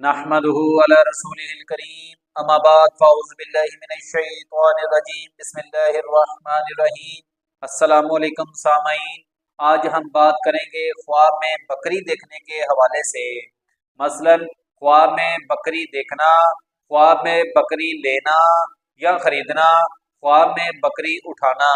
نحمده على رسوله الكريم اما بعد فاعوذ باللہ من الشیطان الرجیم بسم اللہ الرحمن الرحیم۔ السلام علیکم سامعین، آج ہم بات کریں گے خواب میں بکری دیکھنے کے حوالے سے۔ مثلاً خواب میں بکری دیکھنا، خواب میں بکری لینا یا خریدنا، خواب میں بکری اٹھانا،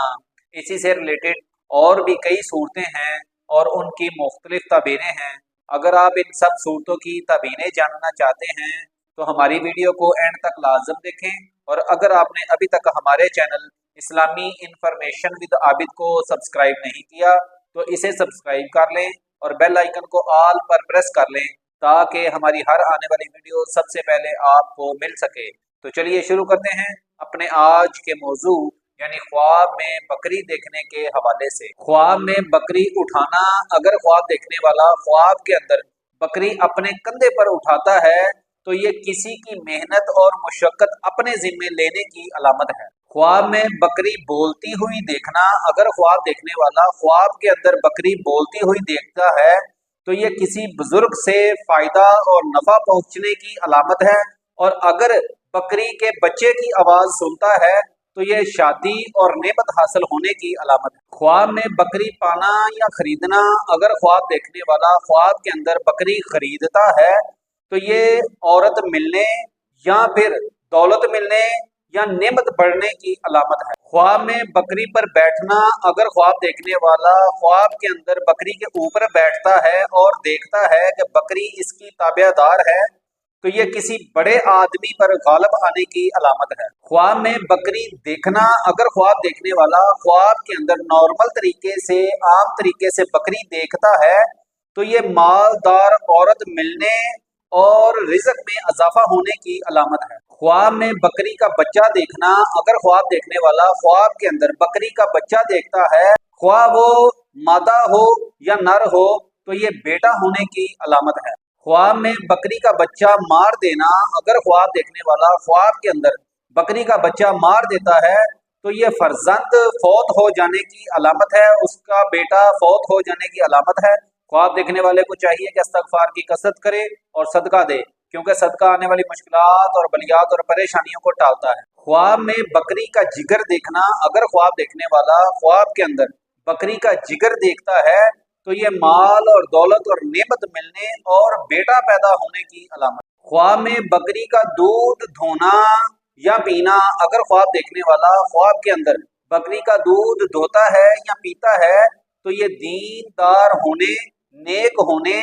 اسی سے ریلیٹڈ اور بھی کئی صورتیں ہیں اور ان کی مختلف تعبیریں ہیں۔ اگر آپ ان سب صورتوں کی تعبیریں جاننا چاہتے ہیں تو ہماری ویڈیو کو اینڈ تک لازم دیکھیں، اور اگر آپ نے ابھی تک ہمارے چینل اسلامی انفارمیشن ود عابد کو سبسکرائب نہیں کیا تو اسے سبسکرائب کر لیں اور بیل آئیکن کو آل پر پریس کر لیں تاکہ ہماری ہر آنے والی ویڈیو سب سے پہلے آپ کو مل سکے۔ تو چلیے شروع کرتے ہیں اپنے آج کے موضوع یعنی خواب میں بکری دیکھنے کے حوالے سے۔ خواب میں بکری اٹھانا، اگر خواب دیکھنے والا خواب کے اندر بکری اپنے کندھے پر اٹھاتا ہے تو یہ کسی کی محنت اور مشقت اپنے ذمے لینے کی علامت ہے۔ خواب میں بکری بولتی ہوئی دیکھنا، اگر خواب دیکھنے والا خواب کے اندر بکری بولتی ہوئی دیکھتا ہے تو یہ کسی بزرگ سے فائدہ اور نفع پہنچنے کی علامت ہے، اور اگر بکری کے بچے کی آواز سنتا ہے تو یہ شادی اور نعمت حاصل ہونے کی علامت ہے۔ خواب میں بکری پانا یا خریدنا، اگر خواب دیکھنے والا خواب کے اندر بکری خریدتا ہے تو یہ عورت ملنے یا پھر دولت ملنے یا نعمت بڑھنے کی علامت ہے۔ خواب میں بکری پر بیٹھنا، اگر خواب دیکھنے والا خواب کے اندر بکری کے اوپر بیٹھتا ہے اور دیکھتا ہے کہ بکری اس کی تابع دار ہے تو یہ کسی بڑے آدمی پر غالب آنے کی علامت ہے۔ خواب میں بکری دیکھنا، اگر خواب دیکھنے والا خواب کے اندر نارمل طریقے سے، عام طریقے سے بکری دیکھتا ہے تو یہ مالدار عورت ملنے اور رزق میں اضافہ ہونے کی علامت ہے۔ خواب میں بکری کا بچہ دیکھنا، اگر خواب دیکھنے والا خواب کے اندر بکری کا بچہ دیکھتا ہے، خواہ وہ مادہ ہو یا نر ہو تو یہ بیٹا ہونے کی علامت ہے۔ خواب میں بکری کا بچہ مار دینا، اگر خواب دیکھنے والا خواب کے اندر بکری کا بچہ مار دیتا ہے تو یہ فرزند فوت ہو جانے کی علامت ہے، اس کا بیٹا فوت ہو جانے کی علامت ہے۔ خواب دیکھنے والے کو چاہیے کہ استغفار کی کثرت کرے اور صدقہ دے، کیونکہ صدقہ آنے والی مشکلات اور بلیات اور پریشانیوں کو ٹالتا ہے۔ خواب میں بکری کا جگر دیکھنا، اگر خواب دیکھنے والا خواب کے اندر بکری کا جگر دیکھتا ہے تو یہ مال اور دولت اور نعمت ملنے اور بیٹا پیدا ہونے کی علامت۔ خواب میں بکری کا دودھ دھونا یا پینا، اگر خواب دیکھنے والا خواب کے اندر بکری کا دودھ دھوتا ہے یا پیتا ہے تو یہ دیندار ہونے، نیک ہونے،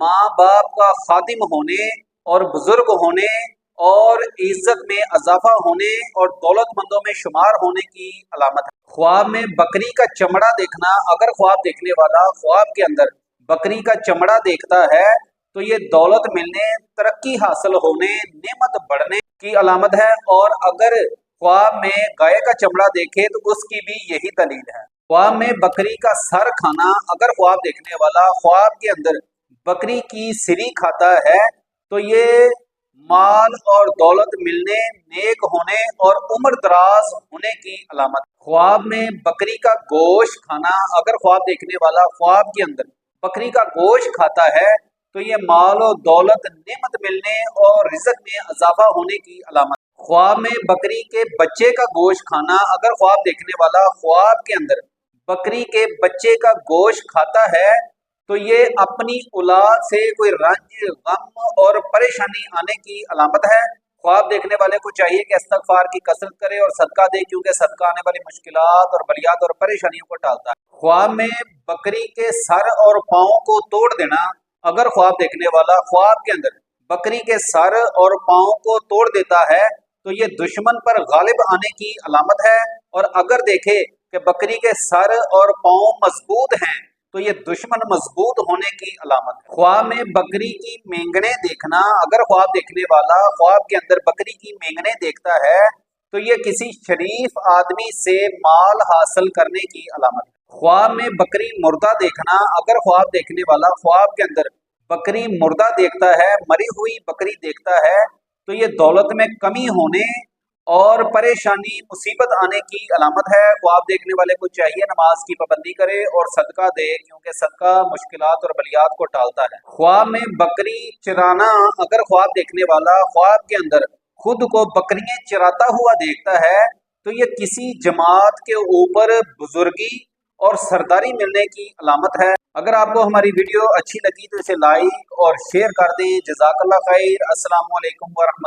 ماں باپ کا خادم ہونے اور بزرگ ہونے اور عزت میں اضافہ ہونے اور دولت مندوں میں شمار ہونے کی علامت ہے۔ خواب میں بکری کا چمڑا دیکھنا، اگر خواب دیکھنے والا خواب کے اندر بکری کا چمڑا دیکھتا ہے تو یہ دولت ملنے، ترقی حاصل ہونے، نعمت بڑھنے کی علامت ہے، اور اگر خواب میں گائے کا چمڑا دیکھے تو اس کی بھی یہی دلیل ہے۔ خواب میں بکری کا سر کھانا، اگر خواب دیکھنے والا خواب کے اندر بکری کی سری کھاتا ہے تو یہ مال اور دولت ملنے، نیک ہونے اور عمر دراز ہونے کی علامت۔ خواب میں بکری کا گوشت کھانا، اگر خواب دیکھنے والا خواب کے اندر بکری کا گوشت کھاتا ہے تو یہ مال و دولت، نعمت ملنے اور رزق میں اضافہ ہونے کی علامت۔ خواب میں بکری کے بچے کا گوشت کھانا، اگر خواب دیکھنے والا خواب کے اندر بکری کے بچے کا گوشت کھاتا ہے تو یہ اپنی اولاد سے کوئی رنج، غم اور پریشانی آنے کی علامت ہے۔ خواب دیکھنے والے کو چاہیے کہ استغفار کی کثرت کرے اور صدقہ دے، کیونکہ صدقہ آنے والی مشکلات اور بلیات اور پریشانیوں کو ٹالتا ہے۔ خواب میں بکری کے سر اور پاؤں کو توڑ دینا، اگر خواب دیکھنے والا خواب کے اندر بکری کے سر اور پاؤں کو توڑ دیتا ہے تو یہ دشمن پر غالب آنے کی علامت ہے، اور اگر دیکھے کہ بکری کے سر اور پاؤں مضبوط ہیں تو یہ دشمن مضبوط ہونے کی علامت ہے۔ خواب میں بکری کی مینگنے دیکھنا، اگر خواب دیکھنے والا خواب کے اندر بکری کی مینگنے دیکھتا ہے تو یہ کسی شریف آدمی سے مال حاصل کرنے کی علامت ہے۔ خواب میں بکری مردہ دیکھنا، اگر خواب دیکھنے والا خواب کے اندر بکری مردہ دیکھتا ہے، مری ہوئی بکری دیکھتا ہے تو یہ دولت میں کمی ہونے اور پریشانی مصیبت آنے کی علامت ہے۔ خواب دیکھنے والے کو چاہیے نماز کی پابندی کرے اور صدقہ دے، کیونکہ صدقہ مشکلات اور بلیات کو ٹالتا ہے۔ خواب میں بکری چرانا، اگر خواب دیکھنے والا خواب کے اندر خود کو بکریاں چراتا ہوا دیکھتا ہے تو یہ کسی جماعت کے اوپر بزرگی اور سرداری ملنے کی علامت ہے۔ اگر آپ کو ہماری ویڈیو اچھی لگی تو اسے لائک اور شیئر کر دیں۔ جزاک اللہ خیر۔ السلام علیکم ورحمۃ اللہ۔